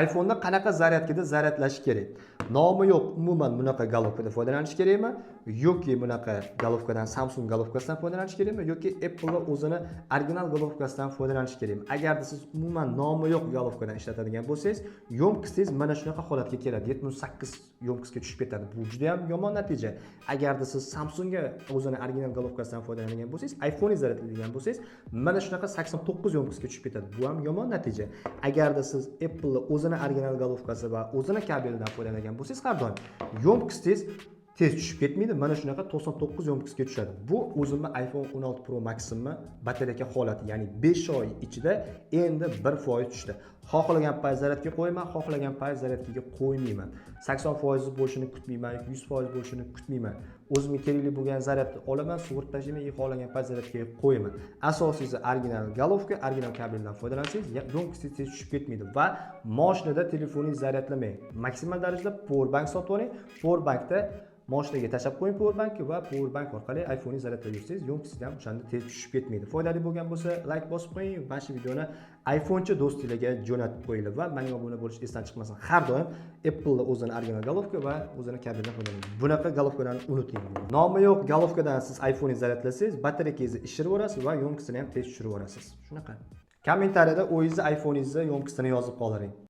iPhone'da qanaqa zaryadkada zaryadlash kerak? Nomi yo'q, umuman bunaqa golovkada foydalanish kerakmi? Yoki bunaqa golovkadan Samsung golovkasidan foydalanish kerakmi? Yoki Apple o'zini original golovkasidan foydalanish kerakmi? Agarda siz umuman nomi yo'q golovkadan ishlatadigan bo'lsangiz, yo'mkisingiz mana shunaqa holatga keladi. 78 yo'mkisga tushib ketadi. Bu juda ham yomon natija. Agarda siz Samsungga o'zini original golovkasidan foydalanadigan bo'lsangiz, iPhone zaryadlaydigan bo'lsangiz, mana shunaqa 89 yo'mkisga tushib ketadi. Bu ham yomon natija. Agarda siz Apple o'zini original golovkasi va o'zini kabelidan foydalangan bo'lsangiz, har doim yo'mkisingiz tez tushib ketmaydi. Mana shunaqa 99 yo'mkisga tushadi. Bu o'zimni iPhone 16 Pro Max'imni batareya holati, ya'ni 5 oy ichida endi 1% tushdi. Xohlagan payt zaryadga qo'yman, xohlagan payt zaryadga qo'ymayman. 80% bo'lishini kutmayman, 100% bo'lishini kutmayman. O'zimga kerakli bo'lgan zaryadni olaman, sug'urib tashlayman, xohlagan payt zaryadga qo'yaman. Asosiysi original golovka, original kabeldan foydalansangiz, yo'mkisingiz tez tushib ketmaydi va mashinada telefoningizni zaryadlamang. Maksimal darajada powerbank sotib oling. Powerbankda moshinaga tashab qo'ying powerbankni va powerbank orqali iPhone'ni zaryadlab yursangiz, yo'mkisingiz ham o'shanda tez tushib ketmaydi. Foydali bo'lgan bo'lsa, like bosib qo'ying. Mana shu videoni iPhonechi do'stingizga jo'natib qo'yinglar va menga obuna bo'lish esdan chiqmasin. Har doim Apple o'zini original golovka va o'zini kabeldan foydalaning. Bunaqa golovkalarni unuting. Nomi yo'q golovkadan siz iPhone'ni zaryadlasangiz, batareyangizni ishirib yorasiz va yo'mkisini ham tez tushirib yorasiz. Shunaqa. Kommentariyada o'zingizni iPhone'ingizni yo'mkisini yozib qoldiring.